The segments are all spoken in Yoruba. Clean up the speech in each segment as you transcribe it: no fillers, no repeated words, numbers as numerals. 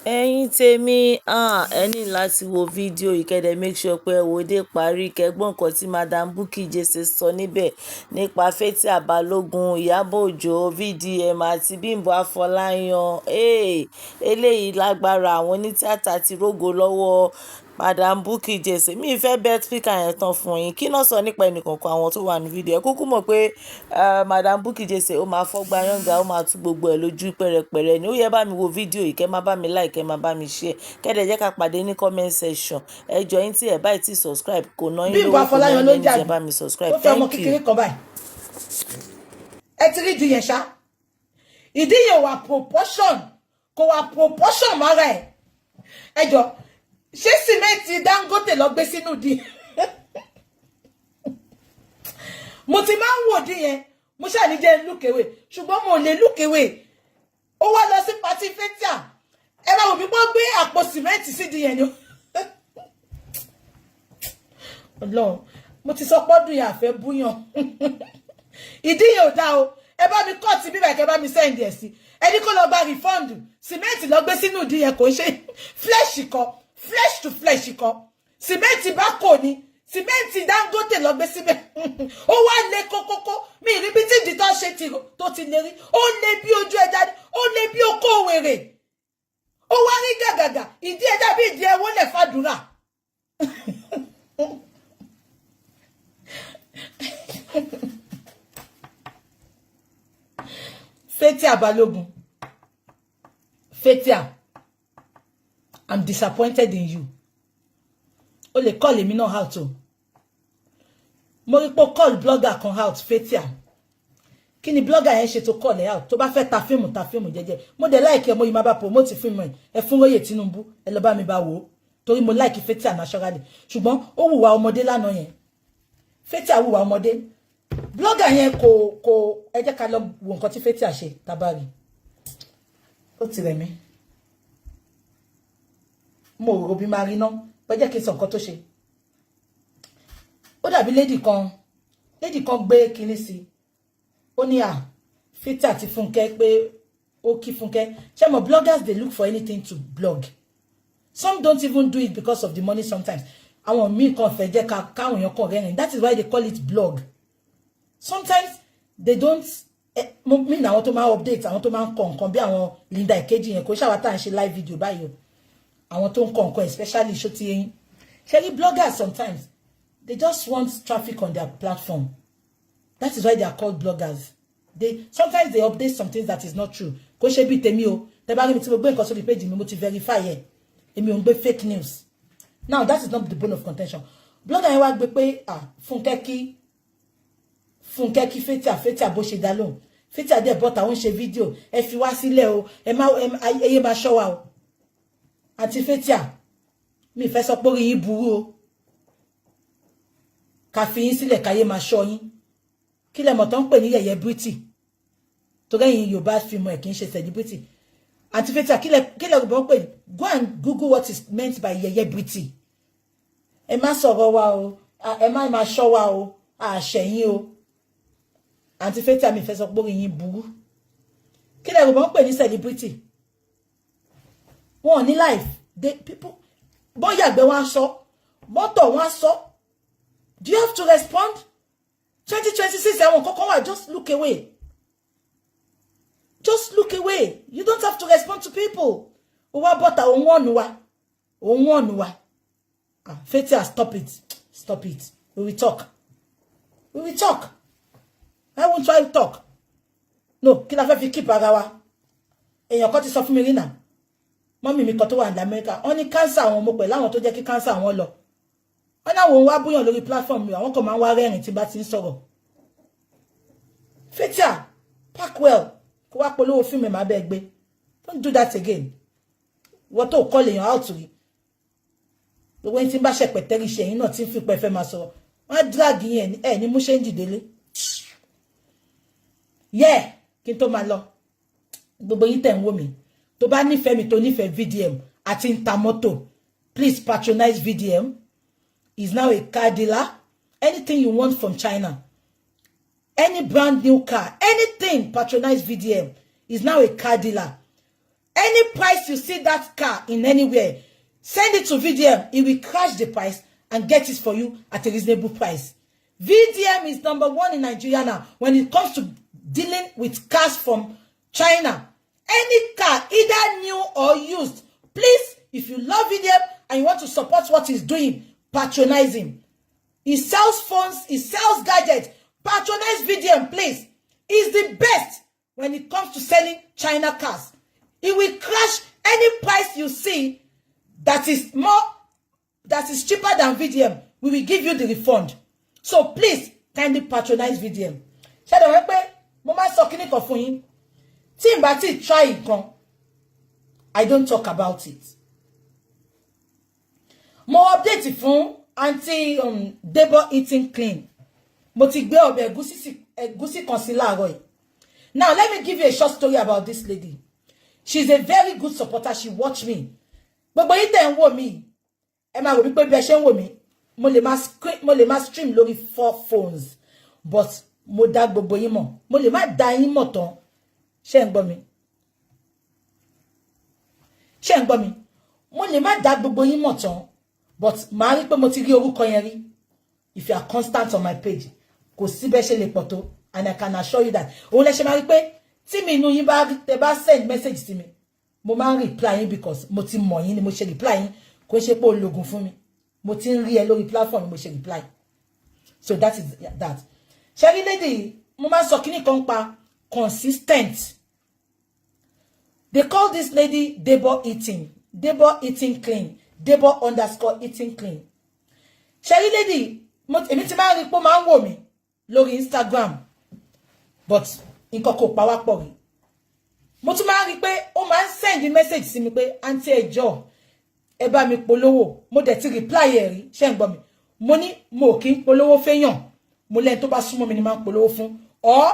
ẹ̀yin tèmi ẹ ní láti wo fídíò yìí kẹ́dẹ̀ make sure pé ẹ wò dé parí kẹ́gbọ́n nǹkan tí Madam Bukky Jesse sọ níbẹ̀ nípa Fathia Balogun, Ìyábọ̀ Òjó, VDM àti Bímbọ́ Afọláyan. Eléyìí lágbára, àwọn onítìátà ti rógo lọ́wọ́ Madam Bukky Jesse. Mi fẹ́ bẹ́ẹ̀ speaker yẹn tán fún yín kí náà sọ nípa ẹnìkankan àwọn tó wà ní fídíò ẹ kúkú mọ̀ pé Madam Bukky Jesse ó máa fọ́gbà yànga, ó máa tú gbogbo ẹ̀ lójú pẹ̀rẹ̀pẹ̀rẹ̀ ni. Ó yẹ bá mi wo fídíò yìí kẹ́ máa bá mi like, kẹ́ máa bá mi share, kẹ́dẹ̀ jẹ́ ká pàdé ní comment section. Ẹ jọ yín tí ẹ báyìí tí subscribe kò ná yín lówó, kò ná yín lẹ́nu jẹ́ bá mi subscribe. Thank you. Ẹ ti rí ìdí yẹn ṣá, ìdí yẹn wà proportion, kò wà proportion mọ́ra ẹ̀. Ẹ jọ ṣé sìmẹ́ǹtì Dangote lọ gbé sínú di mo ti máa ń wò di yẹn, mo ṣàní jẹ́ look away, ṣùgbọ́n mo lè look away. Ó wá lọ sí party Fathia, ẹ bá wò mí pọ́n gbé àpò sìmẹ́ǹtì sí di yẹn ni. Ọlọ́run, mo ti sọ pọ́dún yà fẹ́ búyàn. Ìdí yẹn ò dá o, ẹ bá mi kọ́ ti bíbà kẹ́ bá mi send ẹ̀ sí. Ẹni kó lọ gba refund, sìmẹ́ǹtì lọ gbé sínú di yẹn kò ṣe flesh kọ́. Flesh to flesh kọ́, sìmẹ́ǹtì bá kò ní, sìmẹ́ǹtì Dangote lọ gbé síbẹ̀. Ó wá lé kókókó, mi rí bí tí ìdí tó ṣe tó ti lè rí. Ó lé bí ojú ẹja, ó lé bí okó wèrè. Ó wá rí gàgàgà, ìdí ẹja bí ìdí ẹwọ́ lẹ̀ fàdúrà. Fathia Balogun, Fathia, I'm disappointed in you. O lè call èmi náà out o. Mo rí pé call blogger kan out, Fathia. Kí ni blogger yẹn ṣe tó call ẹ out? Tó bá fẹ́ ta fíìmù jẹ́jẹ́. Mo dẹ̀ like ẹ, mo yìí máa bá promote fíìmù ẹ fún Róyè Tinubu. Ẹ lọ bá mi bá wò. Torí mo like Fathia naturally. Ṣùgbọ́n ó hùwà ọmọdé lánàá yẹn. Fathia hùwà ọmọdé. Blogger yẹn kò ẹ jẹ́ ká lọ wo nǹkan tí Fathia ṣe tabari. Ó ti rẹ̀ mí. Mo rò bí máa rí ná, pé jẹ́ kí n sọ nǹkan tó ṣe. Ó dàbí lady kan gbé kinní sí. Ó ní Fathia ti Fúnkẹ́ pé ó kí Fúnkẹ́. Ṣé mo bloggers they look for anything to blog. Some don't even do it because of the money sometimes. Àwọn míì kan fẹ́ jẹ́ káwọn èèyàn kan rẹ́rìn. That is why they call it blog. Sometimes they don't mean àwọn tó máa update, àwọn tó máa kọ nǹkan bí àwọn Linda Ìkejì yẹn kò ṣàwátà ń ṣe live video báyìí. Àwọn tó ń kọ nǹkan especially show ti yín. Ṣé bloggers sometimes they just want traffic on their platform. That is why they are called bloggers. Sometimes they update some things that is not true. Kò ṣe bí tèmi o. Tẹ́ bá rí mi tí mo gbé nǹkan sórí page mi mo ti verify ẹ. Èmi ò ń gbé fake news. Now that is not the bone of contention. Blogger yẹn wá gbé pé Fúnkẹ́ kí Fathia bó ṣe dá lóhùn. Fathia dẹ̀ bọ́ta ó ń ṣe fídíò. Ẹ fi wá sílẹ̀ o. Ẹ yé máa ṣọ́ wa o. Àti Fathia, mi fẹ́ sọ pé orí yín burú o. Ká fi yín sílẹ̀ káyé máa ṣọ́ yín. Kí lẹ mọ̀ tán pè ní yẹ̀yẹ́ Brity. Tó gẹ́yìn Yorùbá film ẹ̀ kì í ṣe celebrity. Àti Fathia, kí lẹ bọ́ pè, go and Google what is meant by yẹ̀yẹ́ Brity. Ẹ má sọ̀rọ̀ wa o. Ẹ má máa ṣọ́ wa o. Àṣẹ̀yìn o. Àti Fathia, mi fẹ́ sọ pé orí yín burú. Kí lẹ bọ́ pè ní celebrity. Wọ́n ní life, people bóyá gbé wọ́n sọ, mọ́tò wọ́n sọ. Do you have to respond? 2026 àwọn kọ́kọ́ wà, just look away. Just look away. You don't have to respond to people. Ó wá bọ́ta òun wọ́n wa. Fathia, stop it. Stop it. We will talk. We will talk. I won't try to talk. No, kí la fẹ́ fi keep ara wa. Èèyàn kan ti sọ fún mi rí náà. Mọ́mí mi kan tó wà ní America, wọ́n ní cancer àwọn ọmọ pẹ̀lú àwọn tó jẹ́ kí cancer àwọn lọ. Wọ́n náà wọ́n wá búyàn lórí platform mi, àwọn kan máa ń wá rẹ́rìn tí bá ti ń sọ̀rọ̀. Fathia, pack well, kó wá polówó fíìmù máa bẹ́ẹ̀ gbé. Don't do that again. Wọ́n tó call èèyàn out rí. Gbogbo ẹni tí ń bá ṣẹ̀pẹ̀tẹ́rì ṣe ẹ̀yìn náà tí ń fi pẹ́ fẹ́ máa sọ̀rọ̀. Wọ́n á drag yín ẹ̀ ní mú ṣe ń dìdélé. Yeah, kí n tó máa lọ. Gbogbo yín tẹ̀ ń wò mí. Tó bá nífẹ̀ẹ́ mi tó nífẹ̀ẹ́ VDM àti Ntamoto, please patronize VDM. He's now a car dealer. Anything you want from China, any brand new car, anything, patronize VDM. He's now a car dealer. Any price you see that car in anywhere, send it to VDM. He will crash the price and get it for you at a reasonable price. VDM is #1 in Nigeria now when it comes to dealing with cars from China. Any car, either new or used, please, if you love VDM and you want to support what he's doing, patronize him. He sells phones, he sells gadgets. Patronize VDM, please. He's the best when it comes to selling China cars. He will crash any price you see that is cheaper than VDM. We will give you the refund. So please, kindly patronize VDM. Shadow Wepe, Mama Sokini Kofuyin. Team Bati try it. I don't talk about it. More update fún Auntie Debo Eating Clean. Mo ti gbé ọbẹ̀ ẹ̀gúsí kan sí láàárọ̀ yìí. Now let me give you a short story about this lady. She's a very good supporter. She watch me. Gbogbo yín tẹ́ ń wò mí. Ẹ máa rò bí pé bí ẹ ṣe ń wò mí. Mo lè máa stream lórí 4 phones. But mo dá gbogbo yín mọ̀. Mo lè má dá yín mọ̀ tán. Ṣé ń gbọ́ mi? Ṣé ń gbọ́ mi? Mo lè má dá gbogbo yín mọ̀ tán. But màá rí pé mo ti rí orúkọ yẹn rí. If you are constant on my page, kò sí bẹ́ẹ̀ ṣe lè pọ̀ tó. And I can assure you that. Òun lẹ ṣe máa rí pé tí mi inú yín bá tẹ́ bá send message sí mi, mo máa reply yín because mo ti mọ̀ yín ni mo ṣe reply yín. Kò ṣe pé ológun fún mi. Mo ti ń rí ẹ lórí platform mo ṣe reply. So that is that. Sherry lady, mo máa sọ kíní kan pa consistent. They call this lady Debo Eating Clean. Debo_Eating Clean. Sherry lady, èmi ti máa rí pé ó máa ń wò mí lórí Instagram. But nǹkan kò pa wá pọ̀ rí. Mo tún máa rí pé ó máa ń send message sí mi pé aunty ẹjọ́ ẹ bá mi polówó. Mo dẹ̀ ti reply ẹ rí, ṣé ń gbọ́ mi. Mo ní mo kì í polówó fẹ́yàn. Mo lẹ́ni tó bá súnmọ́ mi ni máa ń polówó fún. Or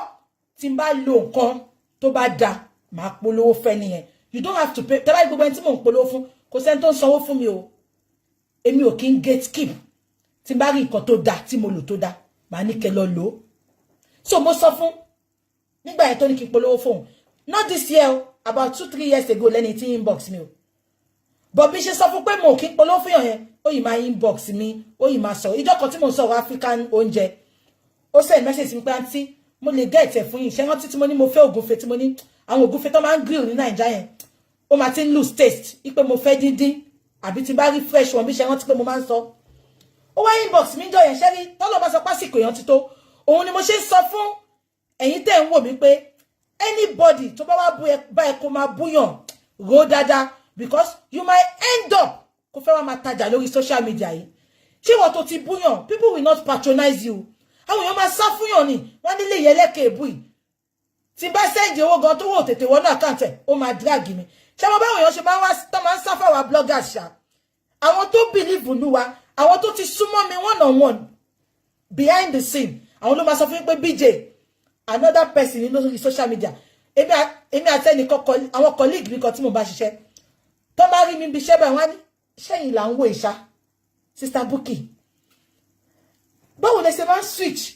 tí n bá lo nǹkan tó bá dá máa polówó fẹ́ nìyẹn. You don't have to pay. Tẹ́lá gbogbo ẹni tí mò ń polówó fún kò sẹ́ni tó ń sanwó fún mi o. Èmi ò kí ń gatekeep. Tí n bá rí nǹkan tó dá tí mo lò tó dá màá ní kẹ́ lọ lò. So mo sọ fún nígbà yẹn tó ní kí n polówó fún. Not this year, about 2-3 years ago lẹ́ni tí inbox mi o. But bí ṣe sọ fún pé mo kí n polówó fún yẹn ó yìí máa inbox mi ó yìí máa sọ. Ìjọ́ kan tí mo sọ̀rọ̀ African oúnjẹ ó send message mi pé aunty mo lè get ẹ̀ fún yín. Ṣé rántí tí mo ní mo fẹ́ ògúnfe tí mo ní àwọn ògúnfe tó máa ń grill ní Nàìjíríà yẹn ó máa ti ń lose taste ipe mo fẹ́ díndín àbí tí bá rí fresh one bí ṣe rántí pé mo máa ń sọ. Ó wá inbox mi jọ yẹn ṣẹ́rí tọ́lọ́ bá sọ pásìkò èèyàn ti tó òun ni mo ṣe ń sọ fún ẹ̀yin tẹ́ ń wò mí pé anybody tó bá wá bá ẹ kó máa búyàn ro dáadáa because you might end up kó fẹ́ wá máa tajà lórí social media yìí. Ṣé wọ́n tó ti búyàn people will not patronize you. Àwọn èèyàn máa sá fún yàn ni wọ́n nílé ìyẹlẹ́kẹ̀ èbú yìí. Tí bá sẹ́ǹdì owó gan tó wò tètè wọnú àkáǹtì ẹ̀ ó máa drag mi. Ṣé mo báwọn èèyàn ṣe máa ń wá tó máa ń sá fáwọn bloggers ṣá. Àwọn tó believe nínú wa àwọn tó ti súnmọ́ mi one-on-one behind the scene àwọn ló máa sọ fún mi pé BJ another person ní lórí social media èmi àti ẹnìkan àwọn colleague mi kan tí mo bá ṣiṣẹ́ tó bá rí mi bí iṣẹ́ báyìí wọ́n á ní ṣẹ́yìn là ń wo ìṣá Sister Bukky báwo lẹ ṣe máa ń switch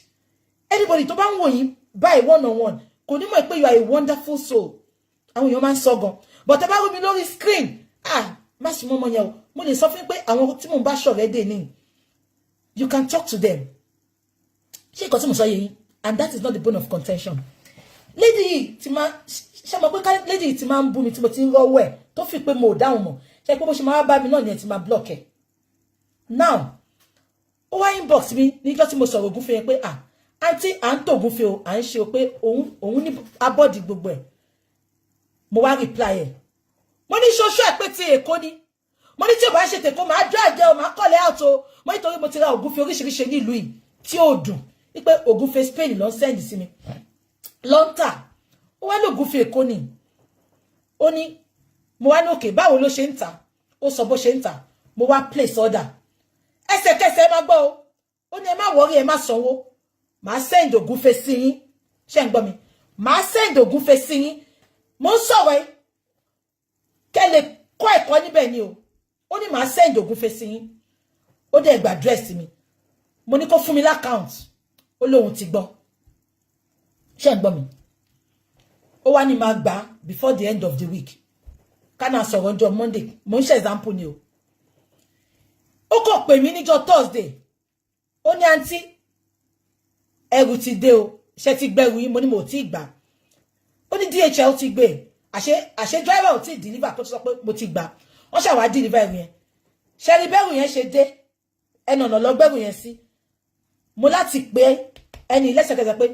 anybody tó bá ń wò yín báyìí one-on-one kò ní mọ̀ pé you are a wonderful soul àwọn èèyàn máa ń sọ gan but ẹ bá rí mi lórí screen má sì mọ́ ọmọ yẹn o mo lè sọ fún pé àwọn tí mo bá ṣọ̀rẹ́ dè ní you can talk to them ṣé nǹkan tí mo sọ yẹ yín and that is not the bone of contention. Lady yìí ti máa ṣe mọ̀ pé lady yìí ti máa ń bú mi tí mo ti ń rọ́wọ́ ẹ̀ tó fi pé mo ò dáhùn mọ̀ ṣe pé bó ṣe máa bá mi náà ni ẹ̀ ti máa block ẹ̀. Now ó wá inbox mi níjọ́ tí mo sọ̀rọ̀ ògúnfe yẹn pé àǹtí à ń tó ògúnfe o à ń ṣe o pé òun ní abọ́dì gbogbo ẹ̀. Mo wá reply ẹ̀ mo ní ṣoṣo ẹ̀ pé ti Èkó ni mo ní tí ò bá ṣe tèkó máa drag ẹ o máa kọ́lẹ̀ out o mo nítorí mo ti ra ògúnfe oríṣiríṣi ní ìlú yìí tí ó dùn wípé ògúnfe Spain ló ń send sí mi lọ́ńtà ó wá lóògúnfe Èkó ni ó ní mo wá ní òkè báwo ló ṣe ń tà ó sọ bó ṣe ń tà mo wá place order ẹsẹ̀kẹsẹ̀ má gbọ́ o ó ní ẹ má wọrí ẹ má sanwó màá send ògúnfe sí yín ṣé ń gbọ́ mi màá send ògúnfe sí yín mo ń sọ̀rọ̀ ẹ kẹ́ lè kọ́ ẹ̀kọ́ níbẹ̀ ni o ó ní màá send ògúnfe sí yín ó dẹ̀ gba address mi mo ní kó fún mi l'account ó lóhun ti gbọ́ ṣé ń gbọ́ mi ó wá ní máa gbà before the end of the week kana sọ̀rọ̀ ọjọ́ Monday mo ń ṣe example ni o ó kàn pè mí níjọ́ Thursday ó ní àǹtí ẹrù ti dé o ṣé ti gbẹrù yín mo ní mo ti gbà ó ní DHL ti gbé àṣẹ driver ò ti deliver tó sọ pé mo ti gbà wọ́n ṣá wá deliver yẹn ṣé rí bẹ̀rù yẹn ṣe dé ẹnu ọ̀nà lọ gbẹrù yẹn sí mo láti pé ẹni lẹ́sẹ̀kẹsẹ̀ pé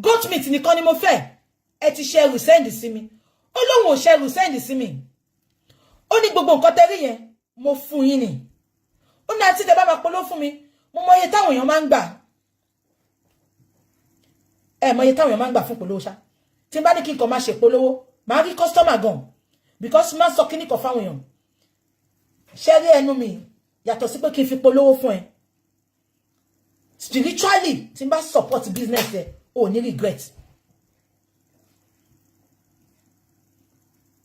goat meat nìkan ni mo fẹ́ ẹ ti ṣe ẹrù send sí mi ó lóun ò ṣe ẹrù send sí mi ó ní gbogbo nǹkan tẹ́rí yẹn mo fún yín ni ó ní àti tẹ́ bá máa polówó fún mi mo mọ iye táwọn èèyàn máa ń gbà mọ iye táwọn èèyàn máa ń gbà fún polówó ṣá tí n bá ní kí n kàn máa ṣe polówó máa rí customer gan because máa sọ kíní kan fáwọn èèyàn ṣe rí ẹnu mi yàtọ̀ sí pé kí n fi polówó fún ẹ spiritually tí n bá support business ẹ ò ní regret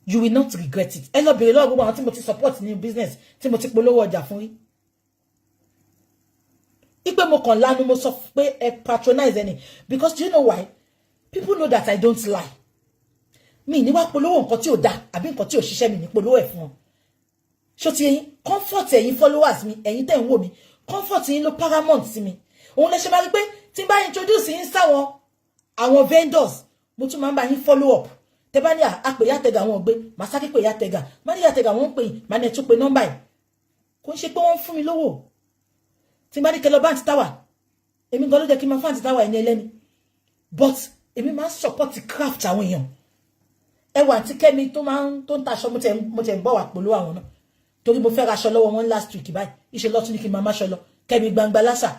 you will not regret it ẹ lọ bèrè lọ́wọ́ gbogbo àwọn tí mo ti support ní business tí mo ti polówó ọjà fún rí ipe mo kàn lanu mo sọ pé ẹ patronize ẹni because do you know why people know that I don't lie mi ní wá polówó nǹkan tí ò dá àbí nǹkan tí ò ṣiṣẹ́ mi ní polówó ẹ̀ fún wọn ṣó ti ẹ̀yin comfort ẹ̀yin followers mi ẹ̀yin tẹ́ ń wò mí comfort yín ló paramount sí mi òun lè ṣe máa rí pé tí n bá introduce yín sáwọn àwọn vendors mo tún máa ń bá yín follow up tẹ́ bá ní àpè Yatega wọn gbé màá sáré pè Yatega má ní Yatega wọn ń pè yín má ní ẹ tún pe nọ́mbà yìí kò ń ṣe pé wọ́n ń fún mi lówó tí n bá ní kẹlọ báǹtì táwà èmi gan ló jẹ́ kí n máa fáǹtì táwà ẹni ẹlẹ́ni but èmi máa ń support craft àwọn èèyàn ẹwà àti Kẹ́mi tó ń taṣọ mo tẹ̀ ń bọ̀ wà pẹ̀lú àwọn náà torí mo fẹ́ raṣọ lọ́wọ́ wọn last week báyìí iṣẹ́ lọ́tún ní kí n máa máṣọ lọ Kẹ́mi Gbangba Lásà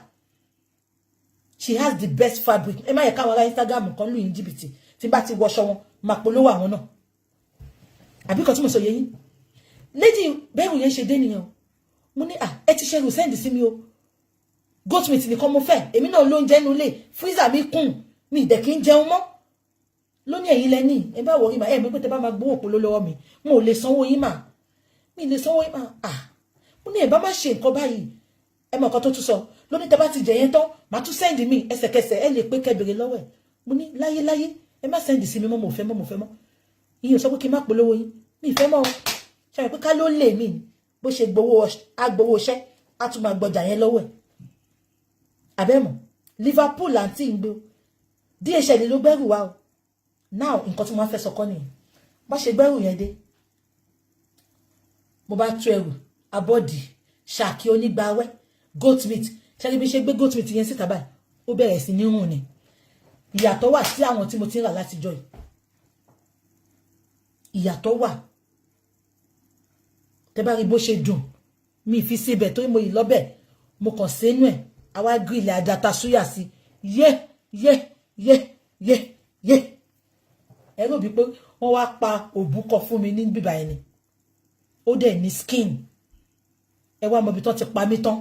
she has the best fabric ẹ má yẹ káwọn ará Instagram kan lù yín jìbìtì tí bá ti wọṣọ wọn máa polówó àwọn náà àbí kan tí mo sọ yẹ yín lady bẹ́ẹ̀rù yẹn ṣe dé nìyẹn o mo ní ẹ ti ṣe send sí mi o goat meat nìkan mo fẹ́ èmi náà ló ń jẹ́ nulẹ̀ freezer mi kún mi ìdẹ̀ kí ń jẹun mọ́ lónìí ẹ̀yin lẹ́ni ẹ bá wọrí mà ẹ mọ̀ pé tẹ bá máa gbowó òpó lọ́wọ́ mi mo ò lè sanwó yín mà mi lè sanwó yín mà mo ní ẹ bá má ṣe nǹkan báyìí ẹ mọ̀ nǹkan tó tún sọ lónìí tẹ bá ti jẹ yẹn tán màá tún send mi ẹsẹ̀kẹsẹ̀ ẹ lè pé kẹbèrè lọ́wọ́ ẹ̀ mo ní láyé ẹ má send sí mi mọ́ mo fẹ́ mọ́ ìyẹn sọ pé kí n má polówó yín mi ìfẹ́ mọ́ ṣe pé ká ló lè mí bó ṣe gbowó iṣẹ́ á tún máa gbọjà yẹn lọ́wọ́ ẹ̀ àbẹ́mọ̀ Liverpool àǹtí ń gbé DHL ló gbẹ́rù wa o now nǹkan tí wọ́n fẹ́ sọ kọ́ nìyẹn bá ṣe gbẹ́rù yẹn dé mo bá tú ẹrù abọ́dì ṣàkí onígbàwẹ́ goat meat ṣẹ́ni bí ṣe gbé goat meat yẹn síta báyìí ó bẹ̀rẹ̀ sí ní rùn ni ìyàtọ̀ wà sí àwọn tí mo ti ń rà látijọ́ yìí ìyàtọ̀ wà tẹ́ bá rí bó ṣe dùn mi fi síbẹ̀ torí mo yìí lọ́bẹ̀ mo kàn sínú ẹ̀ àwa grill adata suya sí yé ẹ̀rọ bí pé wọ́n wá pa òbúkọ fún mi ní bíbá ẹni ó dẹ̀ ní skin ẹ wá mọ̀ bí tán ti pa mí tán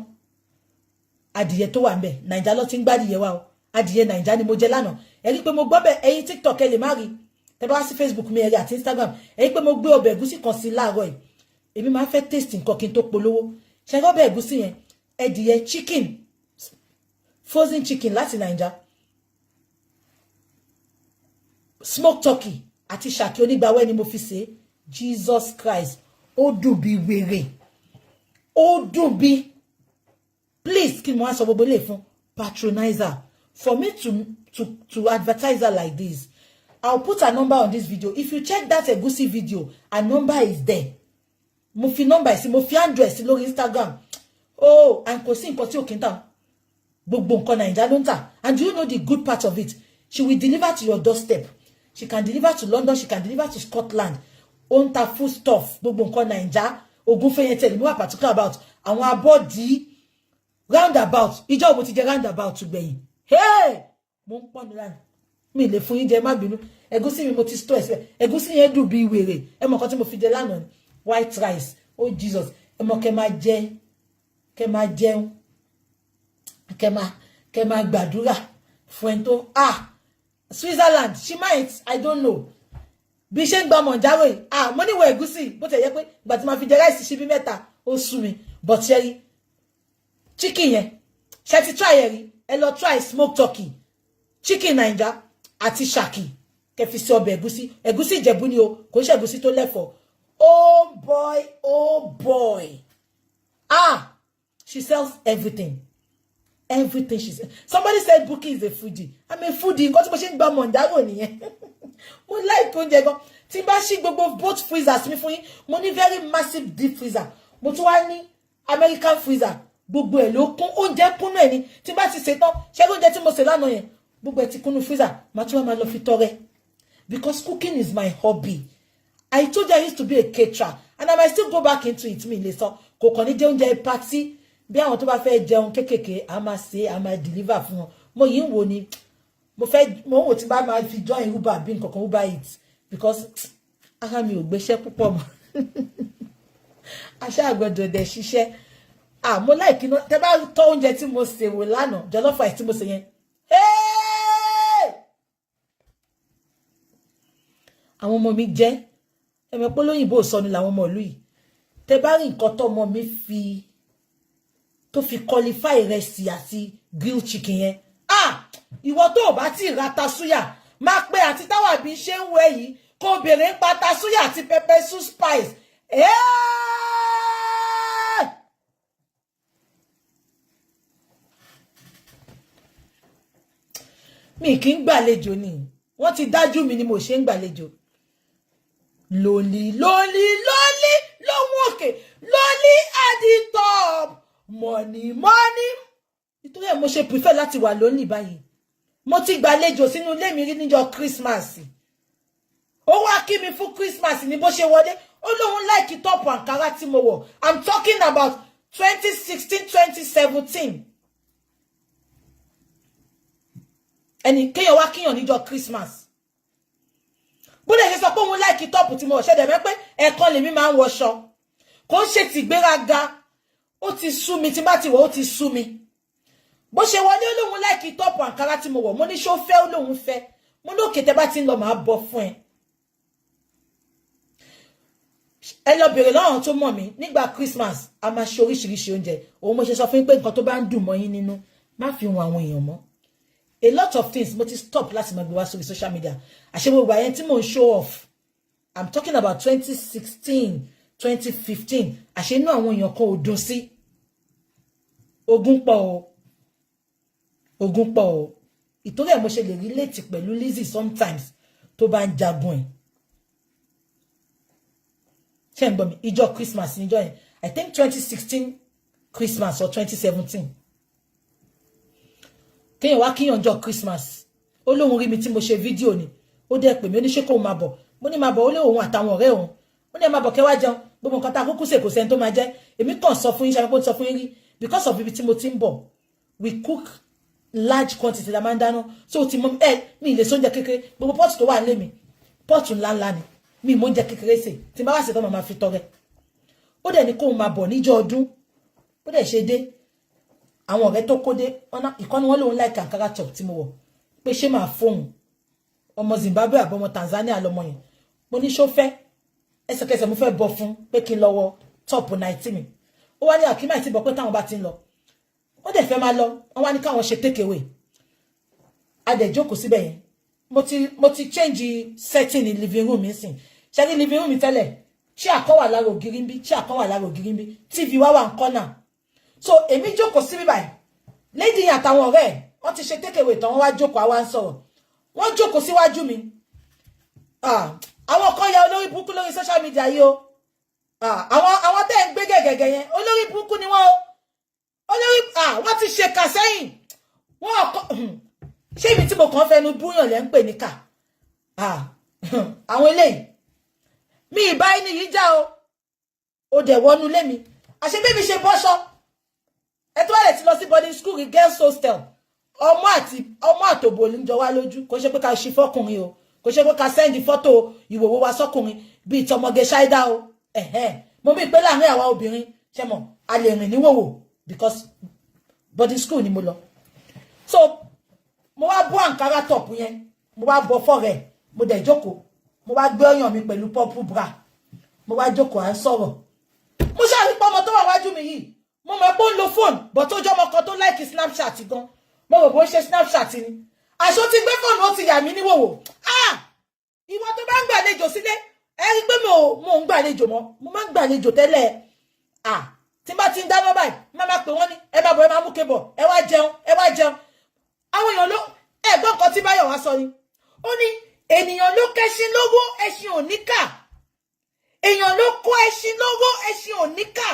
adìyẹ tó wà ń bẹ̀ Naija ló ti ń gbádìyẹ wa o adìyẹ Naija ni mo jẹ lánàá ẹ rí pé mo gbọ́ bẹ̀ ẹ̀yin TikTok ẹ lè má rí tẹ́ bá wá sí Facebook mi ẹ rí àti Instagram ẹ rí pé mo gbé ọbẹ̀ ẹ̀gúsí kan sí láàárọ̀ yìí èmi máa fẹ́ taste nǹkan kí n tó polówó ṣe ọbẹ̀ ẹ̀gúsí yẹn ẹdìyẹ chicken frozen chicken láti Naija smoked turkey àti ṣàkí onígbàwẹ́ ni mo fi ṣe Jesus Christ ó dùn bí wèrè ó dùn bí please kí n mo wá sọ gbogbo ilé fún patronizer for me to advertise her like this I'll put her number on this video if you check that egusi video her number is there mo fi number sí mo fi address lórí Instagram oh and kò sí nǹkan tí ò kí n tà gbogbo nǹkan Naija ló ń tà and do you know the good part of it she will deliver to your doorstep she can deliver to London she can deliver to Scotland ó ń ta food stuff gbogbo nǹkan Naija Ògúnfẹ́yẹ tẹ̀lé mi wà particular about àwọn abọ́dí roundabout ìjọ mo ti jẹ roundabout gbẹ̀yìn hey mo ń pọ́n nílànà mi lè fún yín jẹ má bínú ẹ̀gúsí mi mo ti store ẹ̀sẹ̀ ẹ̀gúsí yẹn dùn bí wèrè ẹ mọ̀ nǹkan tí mo fi jẹ lánàá ni white rice oh Jesus ẹ mọ̀ kẹ́ máa jẹun kẹ́ máa gbàdúrà fún ẹni tó Switzerland she might I don't know bí ṣe ń gba mọ̀jáwé mo níwọ̀ ẹ̀gúsí bó tẹ̀ yẹ pé ìgbà tí ma fi jẹ ráìsì ṣíbí mẹ́ta ó sú mi but ṣẹ́rí chicken yẹn ṣe ti try ẹ̀rí ẹ lọ try smoked turkey chicken Naija àti ṣàkì kẹ́ fi sí ọbẹ̀ ẹ̀gúsí Ìjẹ̀bú ni o kò ṣe ẹ̀gúsí tó lẹ́fọ̀ọ́ Oh boy, oh boy. Ah, she sells everything. Everything she said. Somebody said Bukky is a foodie. I'm a foodie. Nǹkan tí mo ṣe ń gba Mondago nìyẹn. Mo like oúnjẹ gan. Tí bá ṣí gbogbo both freezers mi fún yín, mo ní very massive deep freezer. Mo tún wá ní American freezer. Gbogbo ẹ̀ ló kún, oúnjẹ kúnnú ẹ̀ ni. Tí bá ti ṣe tán, ṣé oúnjẹ tí mo ṣe lánàá yẹn, gbogbo ẹ̀ ti kúnnú freezer. Màá tún wá máa lọ fi tọrẹ. Because cooking is my hobby. I told you I used to be a caterer, and I might still go back into it. Me later. Kò kàn ní jẹ oúnjẹ party. Bí àwọn tó bá fẹ́ jẹun kékèké, a máa ṣe, a máa deliver fún wọn. Mo yìí ń wò ni, mo wò tí bá máa fi join Uber bí nǹkan kan Uber Eats, because ara mi ò gbéṣẹ́ púpọ̀ mọ́. Aṣá àgbọ̀dọ̀ dẹ̀ ṣiṣẹ́. Mo like iná, tẹ́ bá tọ́ oúnjẹ tí mo ṣe wò lánàá, jollof rice tí mo ṣe yẹn. Àwọn ọmọ mi jẹ, ẹ̀mẹ̀ pé lóyìnbó sọnù làwọn ọmọ ìlú yìí. Tẹ́ bá rí nǹkan tó ọmọ mi tó fi qualify ìrẹsì àti grilled chicken yẹn. Ìwọ tó bá ti ra tasuya, máa pé àti táwa bí ṣe ń wẹ̀ yìí, kó bèrè ń pa tasuya àti pepper soup spice. Mi kì í gbàlejò ni. Wọ́n ti dájú mi ni mo ṣe ń gbàlejò. Loli, loli, loli, lóhun òkè, loli at the top. Money, money. Nítorí ẹ̀ mo ṣe prefer láti wà lónìí báyìí. Mo ti gbàlejò sínú ilé mi rí níjọ́ Christmas. Ó wá kí mi fún Christmas ní bó ṣe wọlé. Ó lóhun like top Ankara tí mo wọ̀. I'm talking about 2016, 2017. Ẹni kéèyàn wá kíyàn níjọ́ Christmas. Bó lè ṣe sọ pé òun like top tí mo wọ̀, ṣẹ̀dẹ̀ mẹ́ pé ẹ̀kan lèmi máa ń wọṣọ. Kò ń ṣe ti gbéraga. Ó ti sú mi tí bá ti wọ̀, ó ti sú mi. Bó ṣe wọlé olóhun like top Ankara tí mo wọ̀, mo ní ṣó fẹ́ olóhun fẹ́. Mo ní òkè tẹ́ bá ti ń lọ máa bọ́ fún ẹ. Ẹ lọ bèrè lọ́wọ́ tó mọ̀ mí nígbà Christmas, a máa ṣe oríṣiríṣi oúnjẹ. Òun mo ṣe sọ fún yín pé nǹkan tó bá ń dùn mọ́ yín nínú, má fi hùn àwọn èèyàn mọ́. A lot of things mo ti stop láti máa gbé wá sórí social media. Àṣé gbogbo àyẹn tí mò ń show off. I'm talking about 2016, 2015. Àṣé inú àwọn èèyàn kan ò dùn sí. Ogun pọ̀ o. Ogun pọ̀ o. Ìtorí ẹ̀ mo ṣe lè relate pẹ̀lú Lizzy sometimes tó bá ń jagun ẹ̀. Ṣé ń gbọ́ mi? Ìjọ Christmas níjọ́ yẹn. I think 2016 Christmas or 2017. Kéèyàn wá kíyàn jọ Christmas. Ó lóhun rí mi tí mo ṣe fídíò ni. Ó dẹ̀ pè mí, ó ní ṣé kó máa bọ̀. Mo ní máa bọ̀, ó lé òun àtàwọn ọ̀rẹ́ òun. Ó ní máa bọ̀ kẹ́ wá jẹun. Gbogbo nǹkan tá kúkú ṣe kò sẹ́ni tó máa jẹ. Èmi kàn sọ fún yín, ṣe àpò sọ fún yín rí. Because of ibi tí mo ti ń bọ̀, we cook large quantity la máa ń dáná. So ti mo mi lè sóúnjẹ kékeré. Gbogbo pot tó wà nílé mi, pot ńlá ni. Mi mo oúnjẹ kékeré ṣe. Tí bá wá ṣe tán máa fi tọrẹ. Ó dẹ̀ ní kó máa bọ̀ níjọ́ ọdún. Ó dẹ̀ ṣe dé. Àwọn ọ̀rẹ́ tó kó dé, ìkànnì wọn lòun like Ankara top tí mo wọ̀. Pé ṣé máa fóun. Ọmọ Zimbabwe àbọ̀ ọmọ Tanzania lọmọ yẹn. Mo ní ṣó fẹ́. Ẹsẹ̀kẹsẹ̀ mo fẹ́ bọ̀ fún pé kí n lọ wọ top 90 mi. Ó wá ní Akima ti bọ̀ pé táwọn bá ti ń lọ. Ó dẹ̀ fẹ́ máa lọ. Wọ́n wá ní káwọn ṣe take away. A dẹ̀ jókòó síbẹ̀ yẹn. Mo ti change setting ní living room mi sìn. Ṣé ní living room mi tẹ́lẹ̀? Chair kan wà lára ògiri ńbí, chair kan wà lára ògiri ńbí. TV wá wà ń corner. So èmi jókòó síbí báyìí. Lady yẹn àtàwọn ọ̀rẹ́ ẹ̀, wọ́n ti ṣe take away tán, wọ́n wá jókòó, àwa ń sọ̀rọ̀. Wọ́n jókòó síwájú mi. Àwọn kan ya olórí burúkú lórí social media yìí o. Àwọn tẹ́ ń gbé gẹ̀gẹ̀gẹ̀ yẹn, olórí burúkú ni wọ́n o. Wọ́n ti ṣe kà sẹ́yìn. Ṣé ibi tí mo kàn fẹnu búyàn lẹ́ ń pè ní kà? Àwọn eléyìí. Mi ìbá ẹni yìí já o. Ó dẹ̀ wọnú lé mi. Àṣé bí mi ṣe bọ́ṣọ. Ẹ tó wà lè ti lọ sí boarding school girls hostel. Ọmọ àtòbò ní jọ wá lójú. Kò ṣe pé ká ṣe fọ́kùnrin o. Kò ṣe pé ká send photo ìwòwò wa sọ́kùnrin bí ìtọmọge ṣáídá o. Mo bí pé láàrin àwa obìnrin, ṣé mọ̀, a lè rìn níwòwò because boarding school ni mo lọ. So mo wá bọ́ Ankara top yẹn, mo wá bọ́ fọ́rẹ̀, mo dẹ̀ jókòó. Mo wá gbé ọyàn mi pẹ̀lú purple bra. Mo wá jókòó à ń sọ̀rọ̀. Mo ṣáà rí pé ọmọ tó wà wájú mi yìí. Mo mọ̀ pé ó ń lo phone, but ó jẹ́ ọmọ kan tó like Snapchat gan. Mo rò bó ṣe Snapchat ni. Àṣọ ti gbé phone, ó ti yà mí níwòwò. Ìwọ tó bá ń gbàlejò sílé, ẹ rí pé mo ń gbàlejò mọ́ mo máa ń gbàlejò tẹ́lẹ̀ tí bá ti ń dáná báyìí má pè wọ́n ní ẹ má bọ̀ ẹ má mú kébọ̀ ẹ wá jẹun àwọn èèyàn ló ẹ̀gbọ́n kan tí Báyọ̀ wá sọ ni ó ní ènìyàn ló kẹ́ṣin lówó ẹṣin ò ní kà èèyàn ló kó ẹṣin lówó ẹṣin ò ní kà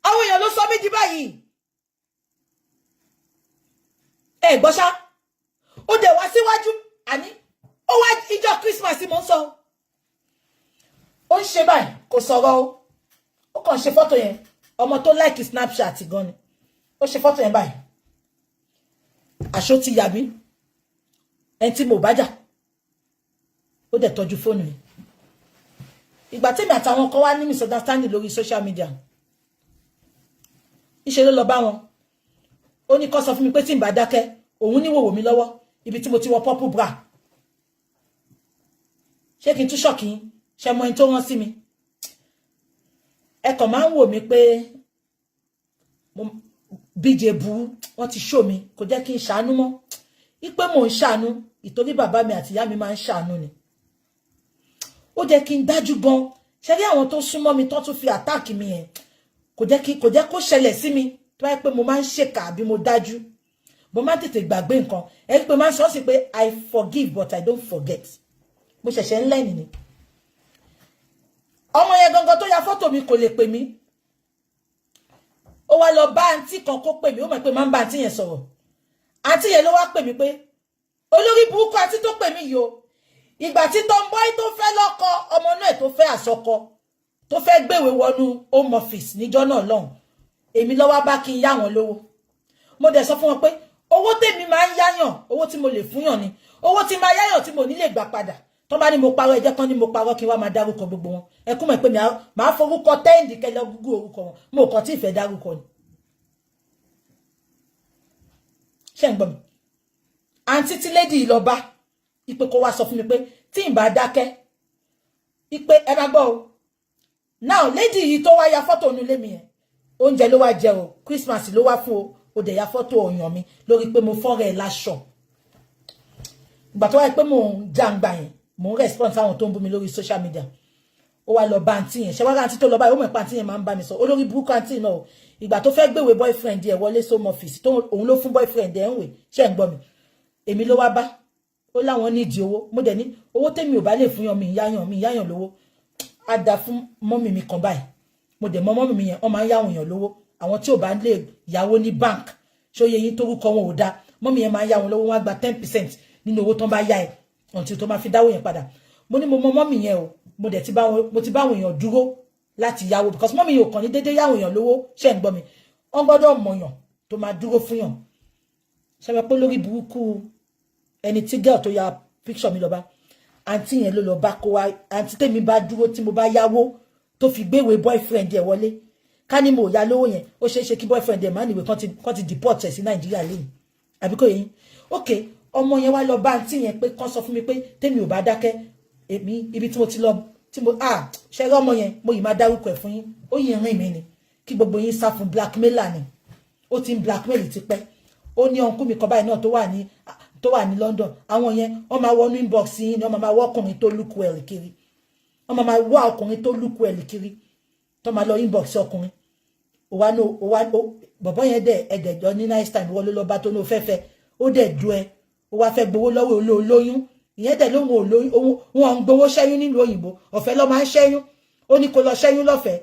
àwọn èèyàn ló sọ méjì báyìí ẹ gbọ́ ṣá ó dẹ̀ wá síwájú àní ó wá ìjọ Christmas mo ń sọ ó ń ṣe báyìí kò sọ̀rọ̀ ó kàn ṣe fọ́tò yẹn ọmọ tó like Snapchat gan ni ó ṣe fọ́tò yẹn báyìí àṣó ti yà mí ẹni tí mo bá jà ó dẹ̀ tọ́jú fóònù yẹn ìgbà tèmi àtàwọn kan wá ní misunderstanding lórí social media ìṣe ló lọ bá wọn ó ní kó sọ fún mi pé tí n bá dákẹ́ òun ní wòwò mi lọ́wọ́ ibi tí mo ti wọ purple bra ṣé kí n tún ṣọ́ọ̀kì yín ṣe mọ ẹni tó rán sí mi ẹ kàn máa ń wò mí pé bíje bu wọ́n ti ṣó mi kò jẹ́ kí n ṣàánú mọ́ ipe mò ń ṣàánú ìtorí bàbá mi àti ìyá mi máa ń ṣàánú ni ó jẹ́ kí n dájú gan ṣe rí àwọn tó súnmọ́ mi tó tún fi àtáàkì mi yẹn kò jẹ́ kó ṣẹlẹ̀ sí mi tó bá yẹ pé mo máa ń ṣèkà àbí mo dájú mo máa ń tètè gbàgbé nǹkan ẹ rí pé máa ń sọ sí pé I forgive but I don't forget mo ṣẹ̀ṣẹ̀ ń lẹ́yìn ni ọmọ yẹn gangan tó ya fọ́tò mi kò lè pè mí ó wá lọ bá àǹtí kan kó pè mí ó mọ̀ pé máa ń bá àǹtí yẹn sọ̀rọ̀ àǹtí yẹn ló wá pè mí pé olórí burúkú àǹtí tó pè mí yìí o ìgbà tí tomboy tó fẹ́ lọ́kọ ọmọ náà tó fẹ́ àsọkọ tó fẹ́ gbèwé wọnú home office níjọ́ náà lọ́hùn èmi ló wá bá kí n yá wọn lówó mo dẹ̀ sọ fún wọn pé owó tèmi máa ń yáyàn owó tí mo lè fúnyàn ni owó tí máa yáyàn tí mo ní lè gbà padà tó bá ní mo parọ́ ẹjẹ́ kan ní mo parọ́ kí n wá máa dárúkọ gbogbo wọn ẹ kú mọ̀ pé màá forúkọ tẹ́ǹdì kẹlẹ́ gúgú orúkọ wọn mo kàn tí ì fẹ́ dárúkọ ni ṣé ń gbọ́ mi àǹtí tí lady lọ bá ipe kó wá sọ fún mi pé tí n bá dákẹ́ ipe ẹ bá gbọ́ o now lady yìí tó wá ya fọ́tò nínú ilé mi yẹn oúnjẹ ló wá jẹ o Christmas ló wá fún o dẹ̀ ya fọ́tò ọ̀yàn mi lórí pé mo fọ́rẹ̀ láṣọ ìgbà tó wáyé pé mò ń jàǹgbà yẹn mò ń respond sáwọn tó ń bú mi lórí social media ó wá lọ bá àǹtí yẹn ṣe wá àǹtí tó lọ báyìí ó mọ̀ pé àǹtí yẹn máa ń bá mi sọ olórí burúkú àǹtí náà ìgbà tó fẹ́ gbéwèé boyfriend ẹ̀ wọlé home office tó òun ló fún boyfriend ẹ̀ ń wè ṣe ń gbọ́ mi èmi ló wá bá ó láwọn nídìí owó mo dẹ̀ ní owó tèmi ò bá lè fún yan mi yáyàn lówó á da fún mọ́mì mi kan báyìí mo dẹ̀ mọ́ mọ́mì mi yẹn wọ́n máa ń yáwọn èèyàn lówó àwọn tí ò bá lè yáwó ní bank ṣóye yín torúkọ wọn ò da mọ́mì yẹn máa ń yá wọn lówó wọn á gba 10% nínú owó tó ń bá yá ẹ until tó máa fi dáwó yẹn padà mo ní mo mọ́ mọ́mì yẹn o mo dẹ̀ ti bá àwọn èèyàn dúró láti yáwó because mọ́mì yẹn ò kàn ní déédéé yáwọn èèyàn lówó ṣe ń gbọ́ mi wọ́n gbọ́dọ̀ mọ̀yàn tó máa dúró fún yàn ṣe pé lórí burúkú ẹni tí girl tó ya picture mi lọ bá àǹtí yẹn ló lọ bá kó wá àǹtí tèmi bá dúró tí mo bá yáwó tó fi gbéwèé boyfriend ẹ̀ wọlé ká ní mo yá lówó yẹn ó ṣeé ṣe kí boyfriend ẹ̀ má níwèé kán ti deport ẹ̀ sí Nàìjíríà lẹ́yìn àbí kò yẹn ok ọmọ yẹn wá lọ bá àǹtí yẹn pé kán sọ fún mi pé tèmi ò bá dákẹ́ èmi ibi tí mo ti lọ tí mo ṣẹ́rẹ́ ọmọ yẹn mo yìí máa dárúkọ ẹ̀ fún yín ó yìí rìn mí ni kí gbogbo yín sá fún blackmailer ni ó ti ń blackmail ti pẹ́ ó ní ọ̀nkú mi kan báyìí náà tó wà ní London àwọn yẹn wọ́n máa wọnú inbox yín ni wọ́n máa wọ ọkùnrin tó look well kiri wọ́n máa wọ ọkùnrin tó look well kiri tó máa lọ inbox ọkùnrin bọ̀bọ́ yẹn dẹ̀ ẹ̀dẹ̀jọ́ ní nice time wọ́n ló lọ bá tó ní òfẹ́fẹ́ ó dẹ̀ du ẹ ó wá fẹ́ gbowó lọ́wọ́ olóyún ìyẹn dẹ̀ lóhun olóyún wọn ń gbowó ṣẹ́yún nílùú òyìnbó ọ̀fẹ́ ló máa ń ṣẹ́yún ó ní kó lọ ṣẹ́yún lọ́fẹ̀ẹ́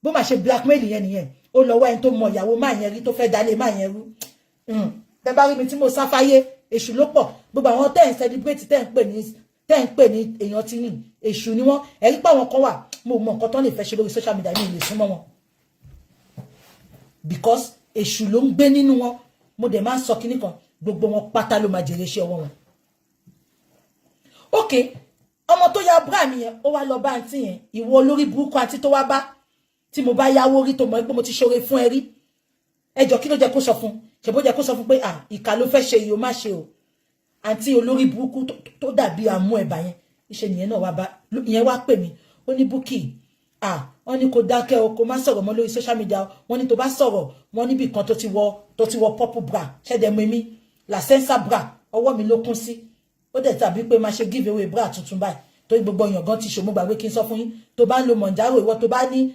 bó máa ṣe blackmail yẹn nìyẹn ó lọ wá ẹni tó mọ ìyàwó máa yẹn rí tó fẹ́ dalé máa yẹn rú tẹ bá rí mi tí mo sáfáyé èṣù ló pọ̀ gbogbo àwọn tẹ́ ń celebrate tẹ́ ń pè ní èèyàn tí ní èṣù ni wọ́n ẹ̀rí pé àwọn kan wà mo mọ nǹkan tó lè fẹ́ ṣe lórí social media mi lè súnmọ́ wọn because èṣù ló ń gbé nínú wọn mo dẹ̀ máa ń sọ kinní kan gbogbo wọn pátá ló máa jèrè iṣẹ́ ọwọ́ wọn. ok ọmọ tó ya bra mi yẹn ó wá lọ bá àǹtí yẹn ìwọ olórí burúkú àǹtí tó wá bá tí mo bá yáwó rí tó mọ̀ pé mo ti ṣoore fún ẹ rí ẹjọ́ kí ló jẹ́ kó sọ fún ṣèbó jẹ́ kó sọ fún pé ìkà ló fẹ́ ṣe yìí ó má ṣe o àǹtí olórí burúkú tó dàbí àmú ẹ̀bà yẹn iṣẹ́ nìyẹn náà wá bá ìyẹn wá pè mí ó ní Bukky wọ́n ní kó dákẹ́ o kó má sọ̀rọ̀ mọ́ lórí social media wọ́n ní tó bá sọ̀rọ̀ wọ́n níbì kan tó ti wọ purple bra ṣẹ́dẹ̀ mọ́ mi la sensa bra ọwọ́ mi ló kún sí ó dẹ̀ tàbí pé má ṣe give away bra tuntun báyìí tó gbogbo èèyàn gan ti ṣò mo gbàgbé kí n sọ fún yín tó bá ń lo Monjaro ìwọ tó bá ní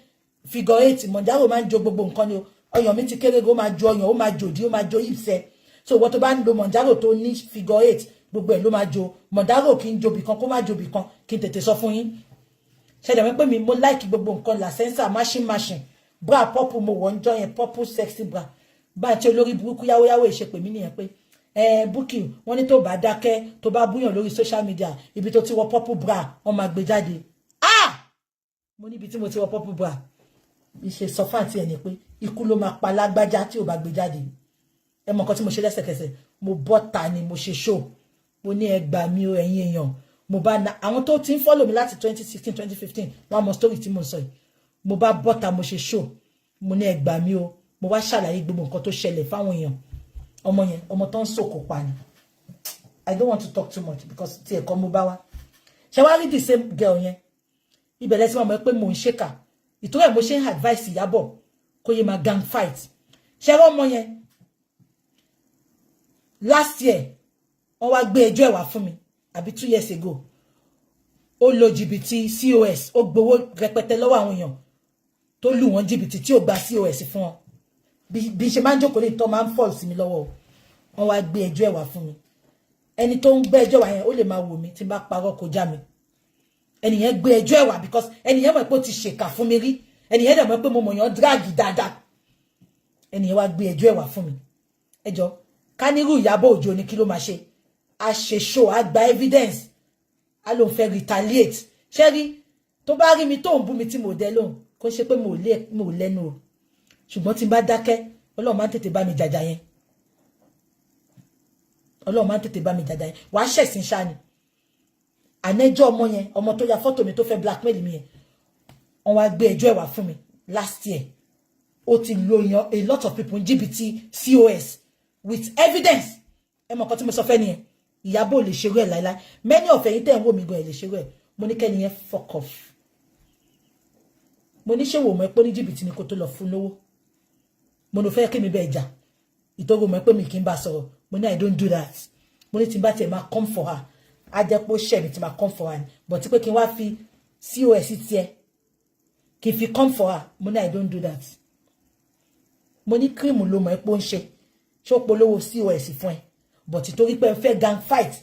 figure 8 Monjaro máa ń jo gbogbo nǹkan ni o ọyàn mi ti kéré go máa jo ọyàn ó máa jòdì ó máa jo ìfẹ́ so ìwọ tó bá ń lo Monjaro tó ní figure 8 gbogbo ẹ̀ ló máa jo Monjaro kí n jo bì kan kó má jo bì kan kí n tètè sọ fún yín ṣẹ̀dá wípé mi mo like gbogbo nǹkan la sensor machine bra purple mo wọ̀ ń jọ yẹn purple sexy bra bá ti olórí burúkú yáwóyáwó ìṣepè mí nìyẹn pé Bukky wọ́n ní tó bá dákẹ́ tó bá búyàn lórí social media ibi tó ti wọ purple bra wọ́n máa gbé jáde mo níbi tí mo ti wọ purple bra ìṣe sọ fáǹtì ẹ̀ ni pé ikú ló máa pa lágbájá tí ò bá gbé jáde ẹ mọ̀ nǹkan tí mo ṣe lẹ́sẹ̀kẹsẹ̀ mo bọ́ta ni mo ṣe show mo ní ẹ gbà mí o ẹ̀yin èèyàn mo bá na àwọn tó ti ń follow mi láti 2016 2015 wọ́n mọ̀ story tí mo sọ yìí mo bá bọ́ta mo ṣe show mo ní ẹ gbà mí o mo wá ṣàlàyé gbogbo nǹkan tó ṣẹlẹ̀ fáwọn èèyàn ọmọ yẹn ọmọ tó ń sòkò pa ni I don't want to talk too much because tí ẹ̀kọ́ mo bá wá ṣe wá rí the same girl yẹn ibẹ̀lẹ̀ tí wọ́n mọ̀ pé mò ń ṣèkà ìtòrí ẹ̀ mo ṣe ń advice Ìyábọ̀ kó yẹ máa gang fight ṣe rọ́ ọmọ yẹn last year wọ́n wá gbé ẹjọ́ ẹ̀ wá fún mi àbí 2 years ago ó lo jìbìtì COS ó gbowó rẹpẹtẹ lọ́wọ́ àwọn èèyàn tó lù wọ́n jìbìtì tí ò gba COS fún wọn bí ṣe máa ń jókòó lè tọ́ máa ń fall sí mi lọ́wọ́ wọ́n wá gbé ẹjọ́ ẹ̀ wá fún mi ẹni tó ń gbé ẹjọ́ wá yẹn ó lè máa wò mí tí n bá parọ́ kọjá mi ẹni yẹn gbé ẹjọ́ ẹ̀ wá because ẹni yẹn mọ̀ pé ó ti ṣèkà fún mi rí ẹni yẹn dẹ̀ mọ̀ pé mo mọ̀ yàn drag dáadáa ẹni yẹn wá gbé ẹjọ́ ẹ̀ wá fún mi ẹjọ́ kánírù Ìyábọ̀ Òjó ni kí ló máa ṣe a ṣe show a gba evidence a ló ń fẹ́ retaliate ṣé rí tó bá rí mi tó ń bú mi tí mo dẹ lóhùn kó ṣe pé mo lẹ́nu o ṣùgbọ́n tí n bá dákẹ́ Ọlọ́run máa ń tètè bá mi jàjà yẹn Ọlọ́run máa ń tètè bá mi jàjà yẹn wàá ṣẹ̀sìn ṣá ni ànẹ́jọ́ ọmọ yẹn ọmọ tó ya fọ́tò mi tó fẹ́ blackmail mi yẹn wọ́n wá gbé ẹjọ́ ẹ̀ wá fún mi last year ó ti lo yan a lot of people jìbìtì COS with evidence ẹ mọ̀ nǹkan tí mo sọ fẹ́ nìyẹn Ìyábọ̀ lè ṣerú ẹ̀ láíláí many of ẹ̀yin tẹ́ ń wò mí gan ẹ̀ lè ṣerú ẹ̀ mo ní kẹ́ni yẹn fuck off mo ní ṣé wò mọ́ ẹ pé ní jìbìtì ni kò tó lọ fún lówó mo ní fẹ́ kí mi bẹ́ẹ̀ jà ìtọ́gbọ̀ mọ́ ẹ pé mi kì í bá sọ̀rọ̀ mo ní I don't do that mo ní tí n bá tiẹ̀ máa come for her á jẹ́ pé ó ṣẹ̀ mi tí máa come for her ni but pé kí n wá fi COS tiẹ̀ kí n fi come for her mo ní I don't do that mo ní cream ló mọ̀ ẹ pé ó ń ṣe ṣó polówó COS fún ẹ but torí pé ẹ fẹ́ gang fight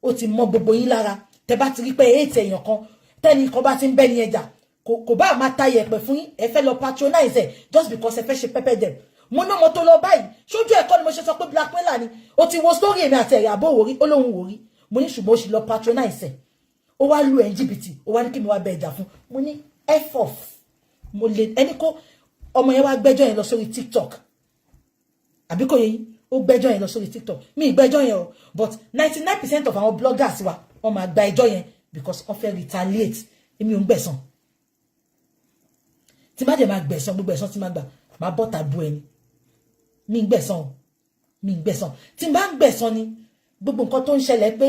ó ti mọ gbogbo yín lára tẹ bá ti rí pé hate èèyàn kan tẹ́ni kan bá ti ń bẹ́ ní ẹjà kò bá máa ta yẹ̀pẹ̀ fún yín ẹ fẹ́ lọ patronize ẹ just because ẹ fẹ́ ṣe pẹ́pẹ́ dẹ̀ mo ní ọmọ tó lọ báyìí ṣojú ẹ̀kọ́ ni mo ṣe sọ pé blackmailer ni ó ti wo story èmi àti ẹ̀yà àbó òwòrí ó lóun wòrí mo ní ṣùgbọ́n ó sì lọ patronize ẹ̀ ó wá lu LGBT ó wá ní kí mi wá bẹ ẹjà fún mo ní f off mo lè ẹni kó ọmọ yẹn wá gbẹ́jọ́ yẹn lọ sórí TikTok àbí kò yẹ yín ó gbẹ́jọ́ yẹn lọ sórí TikTok mi ìgbẹ́jọ́ yẹn o but 99% of àwọn bloggers wa wọ́n máa gba ẹjọ́ yẹn because wọ́n fẹ́ retaliate èmi ò ń gbẹ̀san tí má dẹ̀ máa gbẹ̀san gbogbo ẹ̀san tí má gbà máa bọ́ta bu ẹni mi ń gbẹ̀san o mi ń gbẹ̀san tí n bá ń gbẹ̀san ni gbogbo nǹkan tó ń ṣẹlẹ̀ pé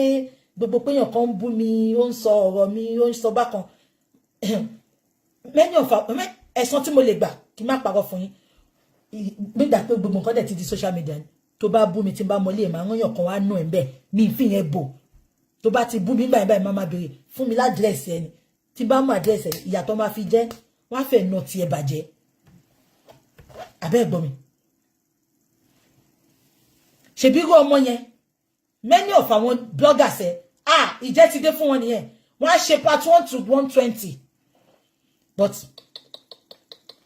gbogbo péyàn kan ń bú mi ó ń sọ ọ̀rọ̀ mi ó ń sọ bákan many of ẹ̀san tí mo lè gbà kí n má parọ́ fún yín nígbà pé gbogbo nǹkan dẹ̀ ti di social media ni tó bá bú mi tí n bá mọlé máa ń yàn kan wá nù ẹ̀ bẹ́ẹ̀ mi fi yẹn bò tó bá ti bú mi báyìí máa béèrè fún mi ládírẹ́sì ẹni tí bá mú àdírẹ́sì ẹ̀ ìyàtọ̀ máa fi jẹ́ wọ́n á fẹ́ nà tiẹ̀ bàjẹ́ abẹ́ ẹ̀gbọ́n mi ṣèbí irú ọmọ yẹn many of àwọn bloggers ẹ̀ ìjẹ́ ti dé fún wọn nìyẹn wọ́n á ṣe part 1 to 120 but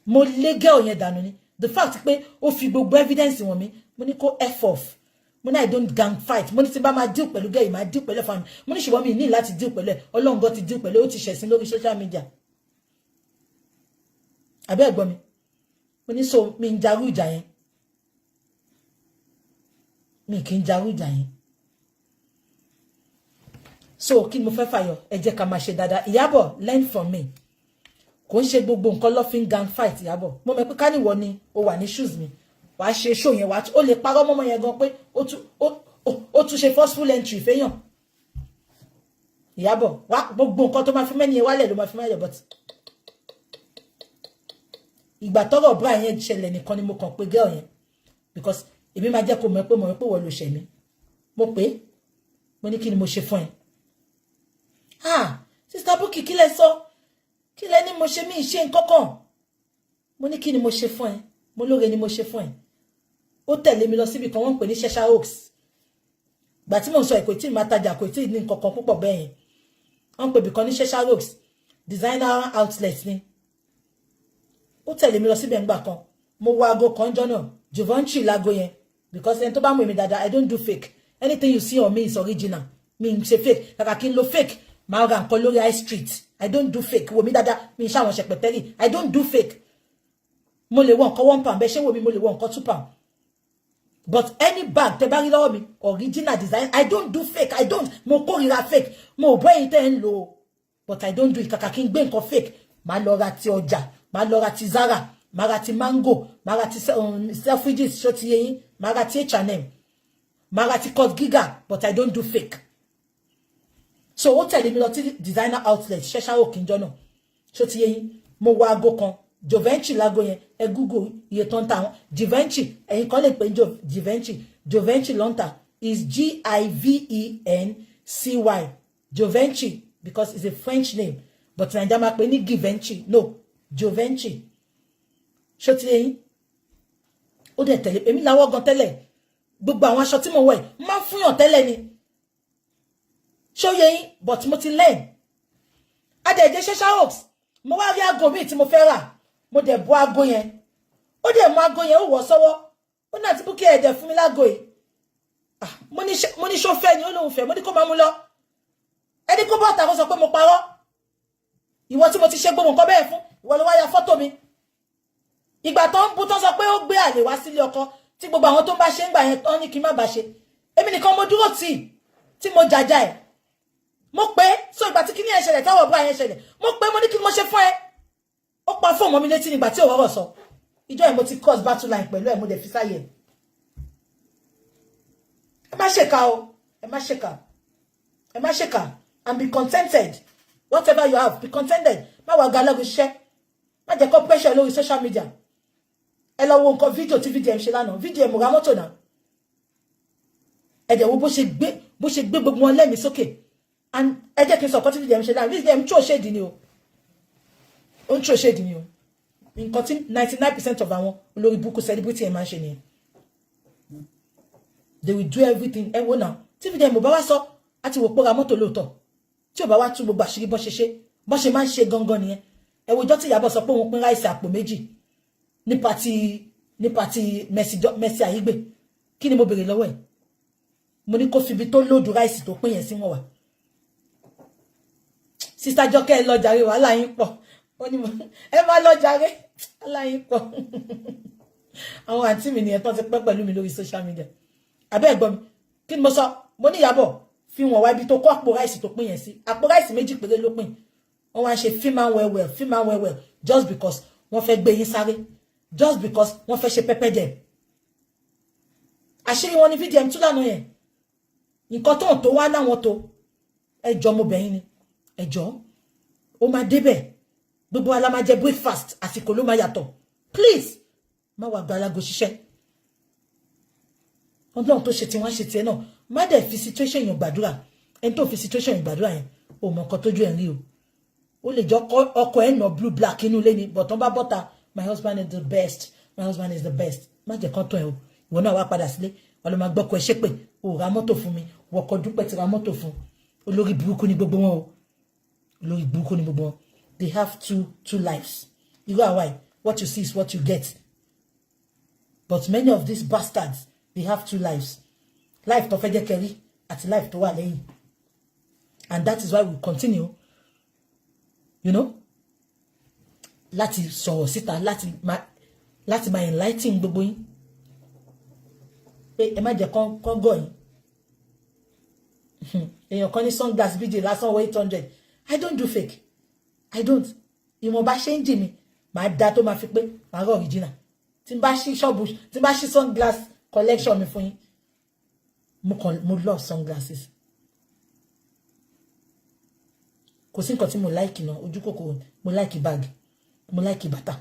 mo lé girl yẹn dànù ni the fact pé ó fi gbogbo evidence wọn mi mo ní kó f off mo ní I don't gang fight mo ní tí bá máa deal pẹ̀lú girl yìí máa deal pẹ̀lú family mo ní ṣùgbọ́n mi ní láti deal pẹ̀lú ẹ̀ Ọlọ́run gan ti deal pẹ̀lú ó ti ṣẹ̀sìn lórí social media àbẹ́ ẹ̀gbọ́n mi mo ní so mi ń jarú ìjà yẹn mi kì í jarú ìjà yẹn so kí ni mo fẹ́ fàyọ ẹ jẹ́ ká máa ṣe dáadáa Ìyábọ̀ learn from me kò ń ṣe gbogbo nǹkan ló fi ń gang fight Ìyábọ̀ mo mọ̀ pé káníwọ̀ ni ó wà ní shoes mi wàá ṣe show yẹn wàá ó lè parọ́ mọ́mọ́ yẹn gan pé ó tún ṣe forceful entry fẹ́yàn Ìyábọ̀ wá gbogbo nǹkan tó máa fi mẹ́ni yẹn wálẹ̀ ló máa fi mẹ́lẹ̀ but ìgbà tọ́rọ̀ bra yẹn ṣẹlẹ̀ nìkan ni mo kàn pé girl yẹn because èmi máa jẹ́ kó mọ̀ pé wọ́n ló ṣẹ̀ mí mo pé mo ní kí ni mo ṣe fún ẹ Sister Bukky kí lẹ sọ kí lẹ ní mo ṣe mí ṣe nǹkan kan mo ní kí ni mo ṣe fún ẹ mo lóore ni mo ṣe fún ẹ ó tẹ̀lé mi lọ síbi kan wọ́n ń pè ní Cheshire Oaks gbà tí mo sọ kò tí ì máa tajà kò tí ì ní nǹkan kan púpọ̀ bẹ́ẹ̀ yẹn wọ́n ń pè bí kan ní Cheshire Oaks designer outlet ni ó tẹ̀lé mi lọ síbẹ̀ ńgbà kan mo wọ aago kan jọ náà Givenchy láago yẹn because ẹni tó bá mú mi dáadáa I don't do fake anything you see on me is original mi ń ṣe fake kàkà kí n lo fake máa ra nǹkan lórí high street I don't do fake wò mí dáadáa mi ń ṣàwọn ṣẹpẹtẹ́rì I don't do fake mo lè wọ nǹkan £1 bẹ́ẹ̀ ṣé wò mí mo lè wọ nǹkan £2 but any bag tẹ́ bá rí lọ́wọ́ mi original design I don't do fake I don't mo kórìíra fake mo bọ́ ẹ̀yin tẹ́ ń lò but I don't do it kàkà kí n gbé nǹkan fake máa lọ ra ti ọjà máa lọ ra ti Zara máa ra ti Mango máa ra ti Selfridges ṣó ti yé yín máa ra ti H&M máa ra ti Cut Giga but I don't do fake so ó tẹ̀lé mi lọ ti designer outlet Cheshire Oaks njọ́ náà ṣó ti yé yín mo wọ aago kan Givenchy láago yẹn ẹ Google iye tó ń ta wọn Givenchy ẹ̀yin kan lè pè Givenchy ló ń tà is Givenchy Givenchy because it's a French name but Naija máa pè ní Givenchy no Givenchy ṣó ti yé yín ó dẹ̀ tẹ̀lé èmi láwọ́ gan tẹ́lẹ̀ gbogbo àwọn aṣọ tí mo wọ̀ ẹ̀ máa ń fúnyàn tẹ́lẹ̀ ni ṣó yé yín but mo ti learn adẹ̀jẹ̀ Cheshire Oaks mo wá rí aago mi tí mo fẹ́ rà mo dẹ̀ bọ́ aago yẹn ó dẹ̀ mú aago yẹn ó wọ̀ sọ́wọ́ ó náà ti Bukky ẹ̀dẹ̀ fún mi láago yìí mo ní ṣó fẹ́ ni ó lóun fẹ́ mo ní kó máa mú lọ ẹni kó bọ́ta kó sọ pé mo parọ́ ìwọ tí mo ti ṣe gbogbo nǹkan bẹ́ẹ̀ fún ìwọ ló wá ya fọ́tò mi ìgbà tó ń bú tó sọ pé ó gbé àlè wá sílé ọkọ tí gbogbo àwọn tó ń bá ṣe ń gbà yẹn tán ní kí n má bá ṣe èmi nìkan mo dúró tí mo jàjà ẹ̀ mo pé so ìgbà tí kíní ẹ̀ ṣẹlẹ̀ táwọn ọ̀bá yẹn ṣẹlẹ̀ mo pé mo ní kí mo ṣe fún ẹ ó pa fóònù mọ́ mi létí nígbà tí ò wọ́rọ̀ sọ ìjọ ẹ̀ mo ti cross battle line pẹ̀lú ẹ̀ mo dẹ̀ fi sáyẹ̀ ẹ má ṣèkà o ẹ má ṣèkà ẹ má ṣèkà and be contented whatever you have be contented má wà ga lọ́gùn ṣiṣẹ́ má jẹ́ kó pressure lórí social media ẹ lọ wo nǹkan fídíò tí VDM ṣe lánàá VDM ra mọ́tò náà ẹ dẹ̀ wo bó ṣe gbé gbogbo wọn lẹ́mìí sókè and ẹ jẹ́ kí n sọ ọ̀kan tí VDM ṣe lánàá VDM tí ò ṣèdí ni o ó ń tí ò ṣèdí ni o nǹkan tí 99% of àwọn olórí burúkú celebrity ẹ̀ máa ń ṣe nìyẹn they will do everything ẹ wo náà tí VDM ò bá wá sọ àti wò pé ra mọ́tò lóòótọ́ tí ò bá wá tú gbogbo àṣírí bọ́ ṣe máa ń ṣe gangan nìyẹn ẹ wo ọjọ́ tí Ìyábọ̀ sọ pé òun pín ráìsì àpò méjì ní pati Mercy Aigbe kí ni mo béèrè lọ́wọ́ ẹ̀ mo ní kó fi ibi tó lóòdù ráìsì tó pín yẹn sí wọn wà Sister Jọkẹ́ ẹ lọ jàre wàhálà yín pọ̀ wọ́n ní ẹ má lọ jàre wàhálà yín pọ̀ àwọn àǹtí mi nìyẹn tán ti pẹ́ pẹ̀lú mi lórí social media abẹ́ ẹ̀gbọ́n mi kí ni mo sọ mo ní Ìyábọ̀ fi wọ́n wá ibi tó kó àpò ráìsì tó pín yẹn sí àpò ráìsì méjì péré ló pín wọ́n wá ṣe film and well just because wọ́n fẹ́ gbé yín sáré just because wọ́n fẹ́ ṣe pẹ́pẹ́ dẹ̀ àṣírí wọn ní VDM tún lánàá yẹn nǹkan tó wá láwọn tó ẹjọ́ mo bẹ̀yìn ni ẹjọ́ ó máa débẹ̀ gbogbo ala máa jẹ breakfast àsìkò ló máa yàtọ̀ please má wà gbalago ṣiṣẹ́ ọlọ́run tó ṣe tí wọ́n ṣe tiẹ̀ náà má dẹ̀ fi situation yẹn gbàdúrà ẹni tó fi situation yẹn gbàdúrà yẹn ò mọ nǹkan tójú ẹ̀ rí o ó lè jọ ọkọ ẹ̀ nà blue black inú ilé ni bọ̀tán bá bọ́ta my husband is the best má jẹ́ kán tán ẹ̀ o ìwọ náà wá padà sílé wọn ló máa gbọ́kọ ẹ̀ ṣépè o ra mọ́tò fún mi wọkọ̀ dúpẹ́ ti ra mọ́tò fún olórí burúkú ni gbogbo wọn o olórí burúkú ni gbogbo wọn they have two lives irú àwa yìí what you see is what you get but many of these bastards they have two lives life tó fẹ́ jẹ́ kẹrí àti life tó wà lẹ́yìn and that is why we continue you know láti sọ̀rọ̀ síta láti máa enlighten gbogbo yín pé ẹ má jẹ́ kán gọ̀ yín èèyàn kan ní sunglass bíjì lásán wọ 800 I don't do fake I don't ìwọ̀nba ṣe ń jì mí màá dá tó máa fi pé màá rọ original tí n bá ṣí ṣọ́ọ̀bù tí n bá ṣí sunglass collection mi fún yín mo love sunglasses kò sí nǹkan tí mo like náà ojú kòkòrò mo like bag mo like bàtà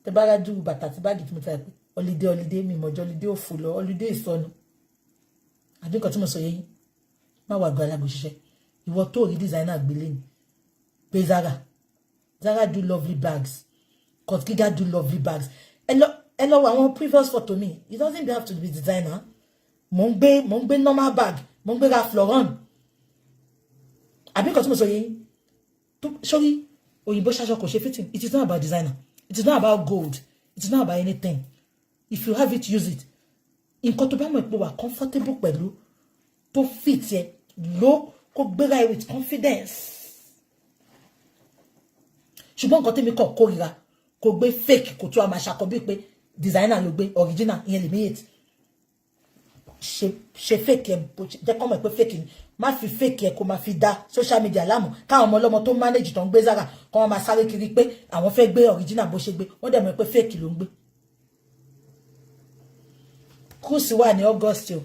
tẹ bá rá dúró bàtà tí báàgì tí mo tà pé holiday mi mọ̀jọ́ holiday òfò lọ holiday ìsọnù àbí nǹkan tí mo sọ yẹn má wà gbalago ṣiṣẹ́ ìwọ tó rí designer gbélé ni pé Zara do lovely bags Kurt Giga do lovely bags ẹ lọ àwọn previous photo mi it doesn't have to be designer mo ń gbé normal bag mo ń gbé Ralph Lauren àbí nǹkan tí mo sọ yẹn sorry òyìnbó ṣaṣọ kò ṣe fitting it is not about designer it is not about gold it is not about anything if you have it use it nǹkan tó bá mọ̀ pé wà comfortable pẹ̀lú tó fit yẹ ló kó gbéra ẹ with confidence ṣùgbọ́n nǹkan tẹ́mi kàn kórìíra kò gbé fake kò tó a máa ṣàkọ bí pé designer ló gbé original ìyẹn lè méyèt ṣe fake ẹ jẹ́ kọ́ mọ̀ pé fake ni má fi fake ẹ kó máa fi dá social media láàmú káwọn ọmọ ọlọ́mọ tó manage tó ń gbé Zara kọ́ wọn máa sáré kiri pé àwọn fẹ́ gbé original bó ṣe gbé wọ́n dẹ̀ mọ̀ pé fake ló ń gbé. Kúùsì wà ní August o